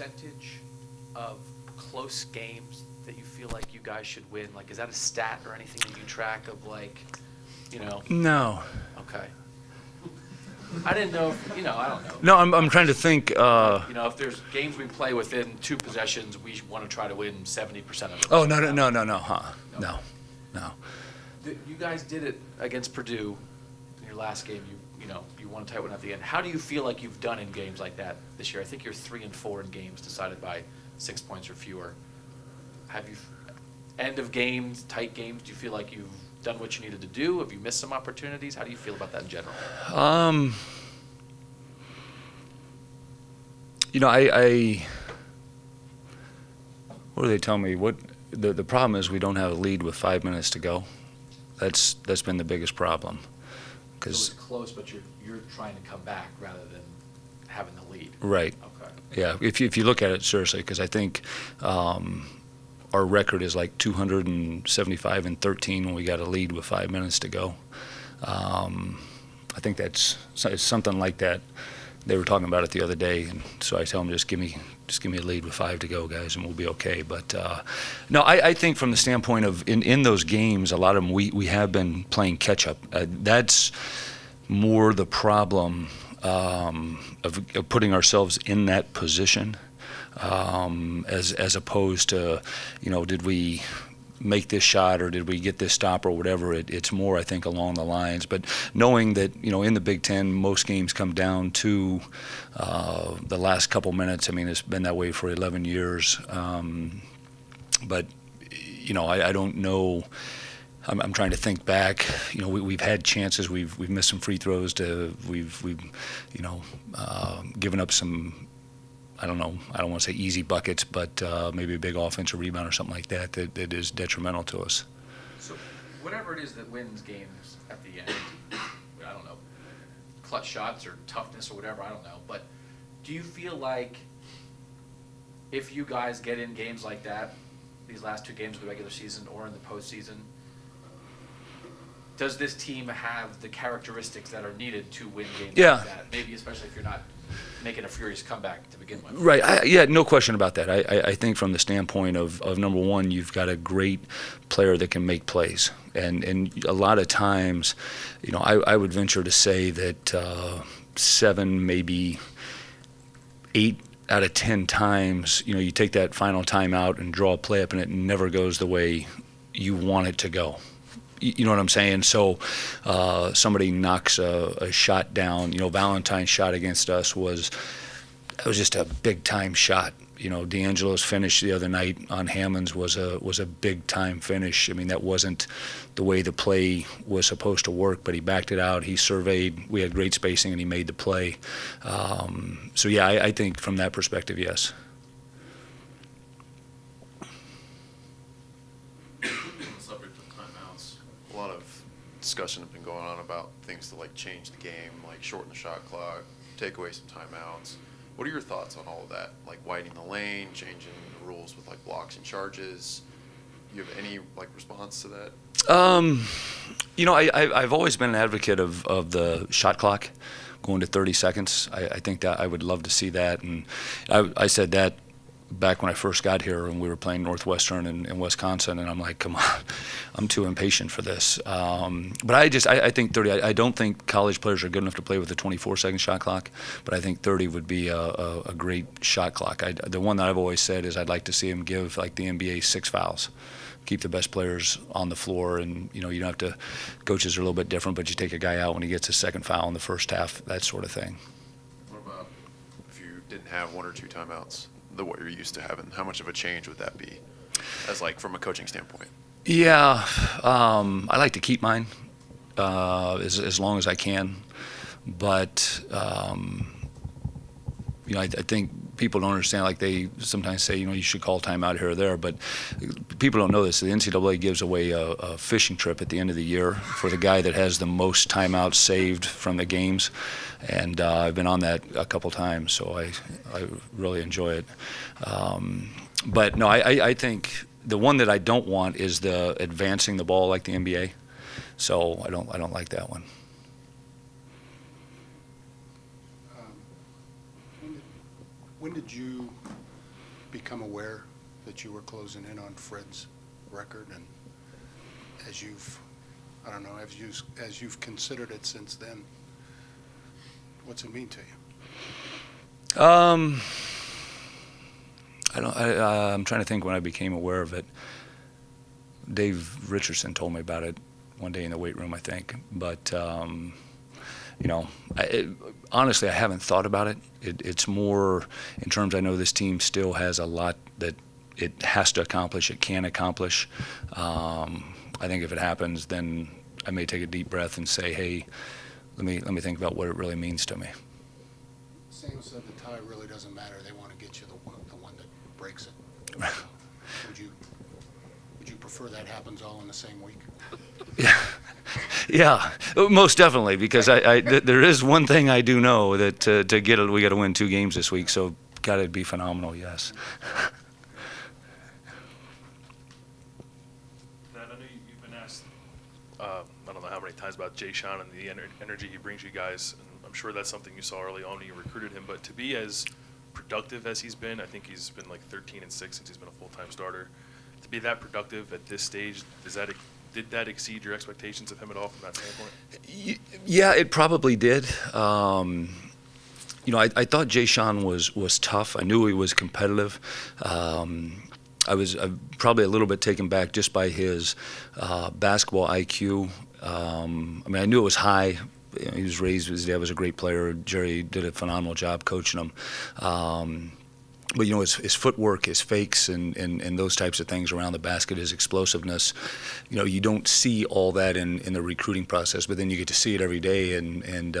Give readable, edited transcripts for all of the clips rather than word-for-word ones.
percentage of close games that you feel like you guys should win? Like, is that a stat or anything that you track of, like, you know? No. Okay. I didn't know, I don't know. No, I'm trying to think. If there's games we play within 2 possessions, we want to try to win 70% of them. Oh, no, huh? No. You guys did it against Purdue in your last game. You won a tight one at the end. How do you feel like you've done in games like that this year? I think you're 3-4 in games decided by 6 points or fewer. Have you, end of games, tight games, do you feel like you've done what you needed to do? Have you missed some opportunities? How do you feel about that in general? What do they tell me? What the problem is we don't have a lead with 5 minutes to go. That's been the biggest problem. So it's close, but you're trying to come back rather than having the lead. Right. Okay. Yeah. If you look at it seriously, because I think our record is like 275-13 when we got a lead with 5 minutes to go. I think it's something like that. They were talking about it the other day, and so I tell them, just give me a lead with 5 to go, guys, and we'll be okay. But no, I think from the standpoint of in those games, a lot of them we have been playing catch up. That's more the problem of putting ourselves in that position, as opposed to, did we make this shot or did we get this stop or whatever. It's more, I think, along the lines. But knowing that, in the Big Ten, most games come down to the last couple minutes. I mean, it's been that way for 11 years. But, I don't know. I'm trying to think back. We've had chances. We've missed some free throws. We've given up some, I don't know, I don't want to say easy buckets, but maybe a big offensive rebound or something like that that is detrimental to us. So whatever it is that wins games at the end, I don't know, clutch shots or toughness or whatever, I don't know, but do you feel like if you guys get in games like that, these last 2 games of the regular season or in the postseason, does this team have the characteristics that are needed to win games like that? Maybe especially if you're not making a furious comeback to begin with. Right. Yeah, no question about that. I think from the standpoint of number one, you've got a great player that can make plays. And a lot of times, I would venture to say that 7, maybe 8 out of 10 times, you take that final timeout and draw a play up and it never goes the way you want it to go. You know what I'm saying? So somebody knocks a shot down. Valentine's shot against us was just a big time shot. D'Angelo's finish the other night on Hammond's was a big time finish. I mean, that wasn't the way the play was supposed to work, but he backed it out. He surveyed. We had great spacing, and he made the play. So yeah, I think from that perspective, yes. Discussion have been going on about things to change the game, shorten the shot clock, take away some timeouts. What are your thoughts on all of that? Widening the lane, changing the rules with blocks and charges. Do you have any response to that? I've always been an advocate of the shot clock going to 30 seconds. I think that I would love to see that, and I said that back when I first got here and we were playing Northwestern in Wisconsin, and I'm like, come on, I'm too impatient for this. But I think 30, I don't think college players are good enough to play with a 24-second shot clock, but I think 30 would be a great shot clock. The one that I've always said is I'd like to see him give, the NBA, 6 fouls. Keep the best players on the floor, and you don't have to, coaches are a little bit different, but you take a guy out when he gets his second foul in the first half, that sort of thing. What about if you didn't have 1 or 2 timeouts? What you're used to having, how much of a change would that be, as from a coaching standpoint? Yeah, I like to keep mine as long as I can, but I think people don't understand. They sometimes say, you should call timeout here or there, but people don't know this. The NCAA gives away a fishing trip at the end of the year for the guy that has the most timeouts saved from the games, and I've been on that a couple times, so I really enjoy it. But no, I think the one that I don't want is the advancing the ball like the NBA. So I don't like that one. When did you become aware that you were closing in on Fred's record, and as you've, I don't know, as you've considered it since then, what's it mean to you? I'm trying to think when I became aware of it. Dave Richardson told me about it one day in the weight room, I think. But you know, honestly, I haven't thought about it. It's more in terms, I know this team still has a lot that it has to accomplish, it can accomplish. I think if it happens, then I may take a deep breath and say, hey, let me think about what it really means to me. Sam said the tie really doesn't matter. They want to get you the one that breaks it. Would you prefer that happens all in the same week? Yeah, most definitely, because there is one thing I do know, that to get it, we got to win 2 games this week, so got to be phenomenal, yes. Matt, I know you've been asked, I don't know how many times, about JaySean and the energy he brings you guys, and I'm sure that's something you saw early on when you recruited him, but to be as productive as he's been, I think he's been like 13-6 since he's been a full-time starter. To be that productive at this stage, did that exceed your expectations of him at all from that standpoint? Yeah, it probably did. You know, I thought JaySean was tough. I knew he was competitive. I was probably a little bit taken back just by his basketball IQ. I mean, I knew it was high. You know, he was raised, his dad was a great player. Jerry did a phenomenal job coaching him. But, you know, his footwork, his fakes, and those types of things around the basket, his explosiveness, you know, you don't see all that in the recruiting process, but then you get to see it every day. And you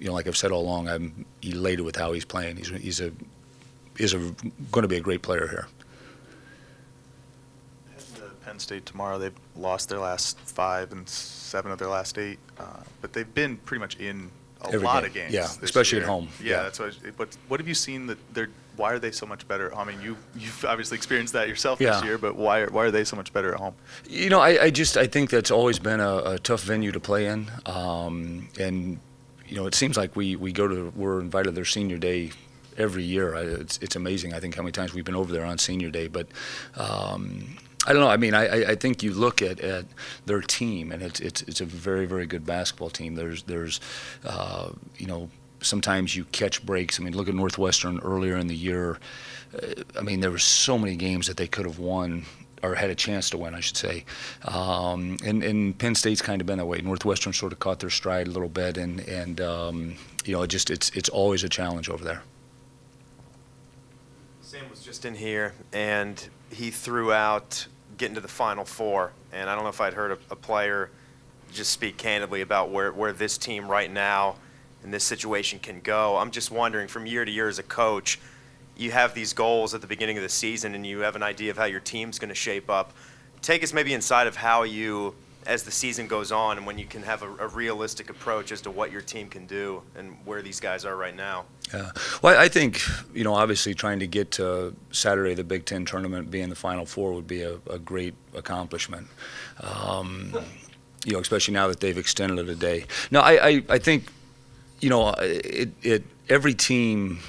know, like I've said all along, I'm elated with how he's playing. He's going to be a great player here. Penn State tomorrow. They've lost their last 5 and 7 of their last 8, but they've been pretty much in Every lot game. of games. Yeah, this especially year. at home. Yeah, that's what have you seen that they're? Why are they so much better? I mean, you've obviously experienced that yourself this year, but why are they so much better at home? You know, I think that's always been a tough venue to play in, and you know, it seems like we're invited to their senior day every year. It's amazing, I think, how many times we've been over there on senior day, but. I don't know. I mean, I think you look at their team, and it's a very, very good basketball team. There's you know, sometimes you catch breaks. I mean, look at Northwestern earlier in the year. I mean, there were so many games that they could have won, or had a chance to win, I should say. And Penn State's kind of been that way. Northwestern sort of caught their stride a little bit, and you know, it's always a challenge over there. Sam was just in here, and he threw out getting to the Final Four, and I don't know if I'd heard a player just speak candidly about where this team right now in this situation can go. I'm just wondering, from year to year as a coach, you have these goals at the beginning of the season, and you have an idea of how your team's going to shape up. Take us maybe inside of how you, as the season goes on, and when you can have a realistic approach as to what your team can do and where these guys are right now. Yeah. Well, I think, you know, obviously trying to get to Saturday, the Big Ten tournament, being the Final Four would be a great accomplishment. You know, especially now that they've extended it a day. No, I think, you know, every team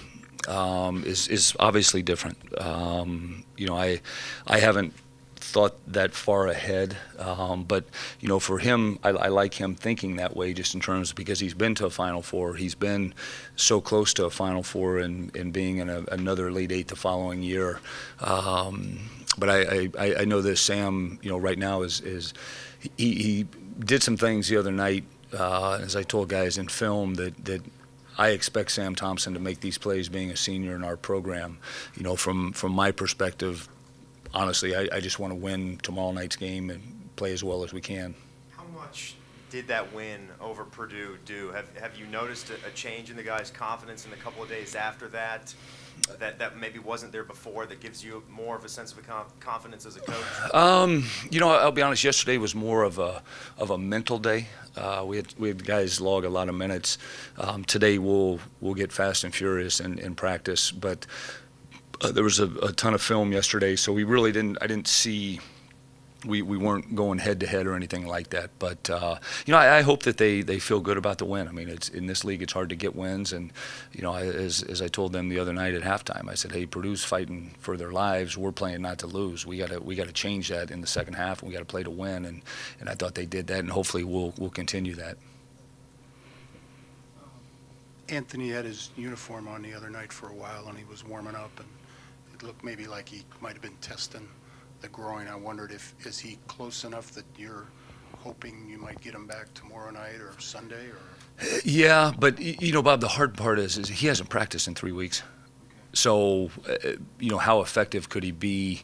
is obviously different. You know, I haven't thought that far ahead, but you know, for him, I like him thinking that way, just in terms, because he's been to a Final Four, he's been so close to a Final Four, and being in another Elite Eight the following year. But I know that Sam, you know, right now is he did some things the other night, as I told guys in film, that I expect Sam Thompson to make these plays, being a senior in our program. You know, from my perspective, honestly, I just want to win tomorrow night's game and play as well as we can. How much did that win over Purdue do? Have you noticed a change in the guys' confidence in the couple of days after that that maybe wasn't there before, that gives you more of a sense of confidence as a coach? You know, I'll be honest, yesterday was more of a mental day. We had guys log a lot of minutes. Today we'll get fast and furious in practice, but there was a ton of film yesterday, so we really I didn't see we weren't going head to head or anything like that. But you know, I hope that they feel good about the win. I mean, it's in this league, it's hard to get wins, and you know, as I told them the other night at halftime, I said, hey, Purdue's fighting for their lives. We're playing not to lose. We got to change that in the second half, and we got to play to win. And I thought they did that, and hopefully we'll continue that. Anthony had his uniform on the other night for a while, and he was warming up, and it looked maybe like he might have been testing the groin. I wondered is he close enough that you're hoping you might get him back tomorrow night or Sunday? Or Yeah, but you know, Bob, the hard part is he hasn't practiced in 3 weeks. So you know, how effective could he be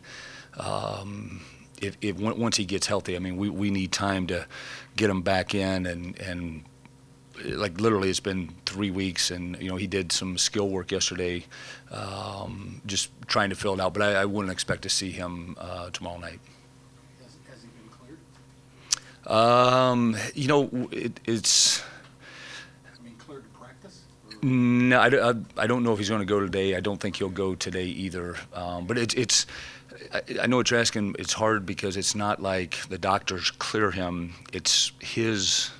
if once he gets healthy? I mean, we need time to get him back in, and like literally it's been 3 weeks, and you know, he did some skill work yesterday, just trying to fill it out, but I wouldn't expect to see him tomorrow night. has he been cleared? You know, it's I mean, cleared to practice? no, I don't know if he's going to go today. I don't think he'll go today either. But it's I know what you're asking. It's hard because it's not like the doctors clear him. It's his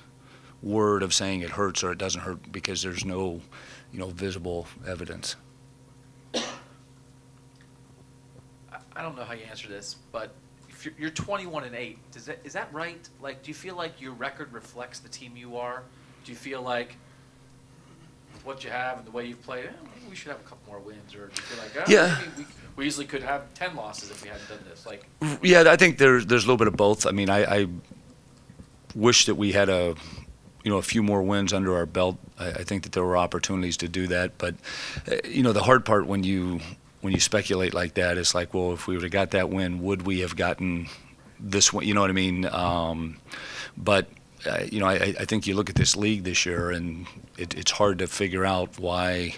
word of saying it hurts or it doesn't hurt because there's no, you know, visible evidence. I don't know how you answer this, but if you're 21-8, is that right? Like, do you feel like your record reflects the team you are? Do you feel like with what you have and the way you've played, maybe we should have a couple more wins, or do you feel like, yeah, maybe we easily could have 10 losses if we hadn't done this? Like, yeah, I think there's a little bit of both. I mean, I wish that we had a few more wins under our belt. I think that there were opportunities to do that, but you know, the hard part when you speculate like that is like, well, if we would have got that win, would we have gotten this one? You know what I mean? But you know, I think you look at this league this year, and it's hard to figure out why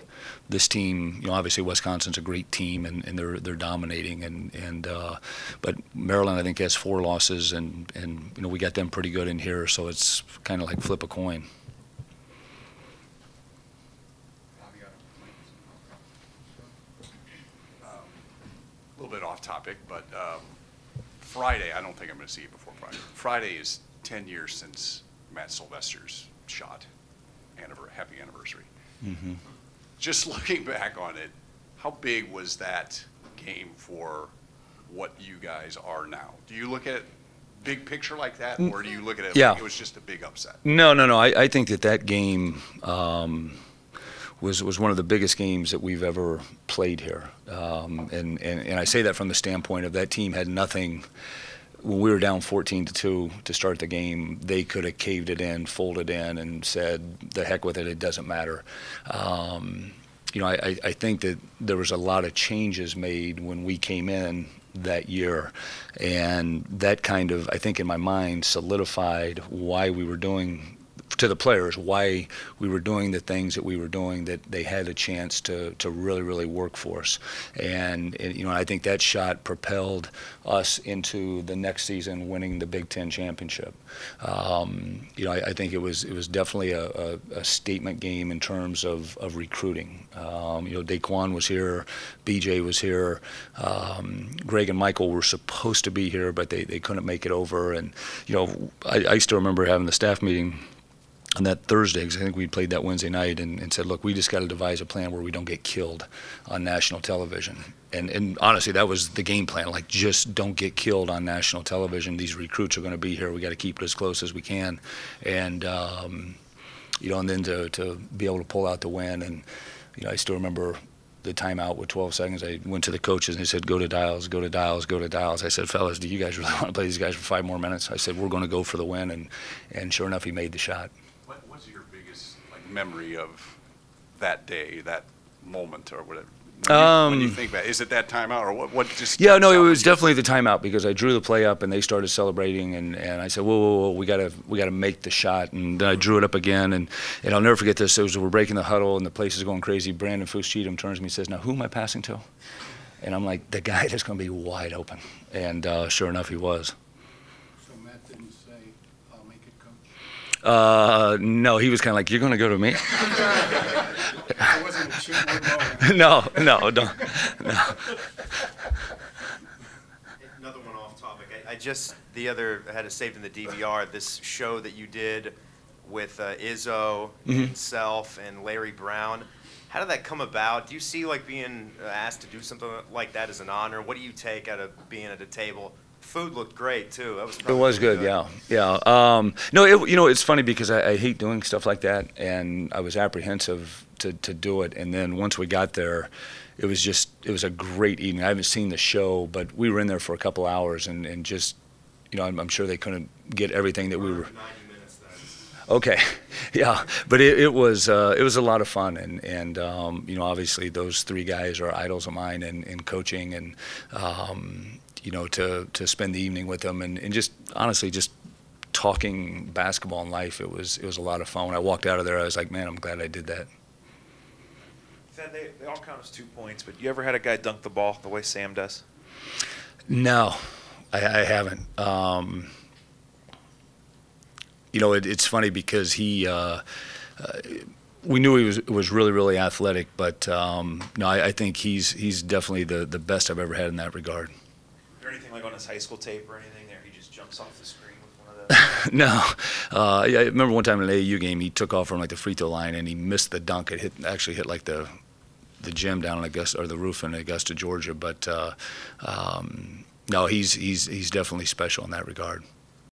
this team. You know, obviously Wisconsin's a great team, and they're dominating, and but Maryland I think has 4 losses, and you know, we got them pretty good in here, so it's kind of like flip a coin. A little bit off topic, but Friday, I don't think I'm going to see you before Friday. Friday is 10 years since Matt Sylvesters shot. Happy anniversary. Mm-hmm. Just looking back on it, how big was that game for what you guys are now? Do you look at it big picture like that, or do you look at it like it was just a big upset? No. I think that game was one of the biggest games that we've ever played here, and I say that from the standpoint of that team had nothing. When we were down 14-2 to start the game, they could have caved it in, folded in, and said, "The heck with it, it doesn't matter." You know, I think that there was a lot of changes made when we came in that year, and that kind of, I think in my mind, solidified why we were doing, to the players, why we were doing the things that we were doing, that they had a chance to really, really work for us. And you know, I think that shot propelled us into the next season winning the Big Ten championship. You know, I think it was definitely a statement game in terms of recruiting. You know, Daquan was here, BJ was here, Greg and Michael were supposed to be here, but they couldn't make it over. And you know, I still remember having the staff meeting on that Thursday, because I think we played that Wednesday night, and said, look, we just got to devise a plan where we don't get killed on national television. And honestly, that was the game plan. Like, just don't get killed on national television. These recruits are going to be here. We got to keep it as close as we can. And you know, and then to be able to pull out the win. And you know, I still remember the timeout with 12 seconds. I went to the coaches and they said, go to Dials, go to Dials, go to Dials. I said, fellas, do you guys really want to play these guys for 5 more minutes? I said, we're going to go for the win. And sure enough, he made the shot. What's your biggest memory of that day, that moment, or whatever? When you think back, is it that timeout, or what just? Yeah, no, it was definitely the timeout, because I drew the play up and they started celebrating, and I said, whoa, we gotta make the shot, and then I drew it up again, and I'll never forget this. We're breaking the huddle and the place is going crazy. Brandon Fuchs-Cheatham turns to me and says, now who am I passing to? And I'm like, the guy that's going to be wide open, and sure enough, he was. So Matt didn't say, I'll make it, coach? No, he was kind of like, you're going to go to me? I wasn't a cheat moment. No, don't. No. Another one off topic. I just the other had it saved in the DVR. This show that you did with Izzo and Self and Larry Brown. How did that come about? Do you see like being asked to do something like that as an honor? What do you take out of being at a table? Food looked great too. That was it was good, yeah. No, it's funny because I hate doing stuff like that, and I was apprehensive to do it. And then once we got there, it was a great evening. I haven't seen the show, but we were in there for a couple hours, and just, I'm sure they couldn't get everything that we were. 90 minutes then. Okay, yeah, but it was a lot of fun, and obviously those three guys are idols of mine in coaching, and to spend the evening with them, and just honestly just talking basketball and life, it was a lot of fun. When I walked out of there, I was like, man, I'm glad I did that. They all count as 2 points, but you ever had a guy dunk the ball the way Sam does? No, I haven't. It's funny because he, we knew he was really, really athletic, but no, I think he's definitely the best I've ever had in that regard. Is there anything like on his high school tape or anything there? He just jumps off the screen with one of those? No. I remember one time in an AAU game, he took off from like the free throw line and he missed the dunk. It actually hit like the gym down in Augusta, or the roof in Augusta, Georgia. But no, he's definitely special in that regard.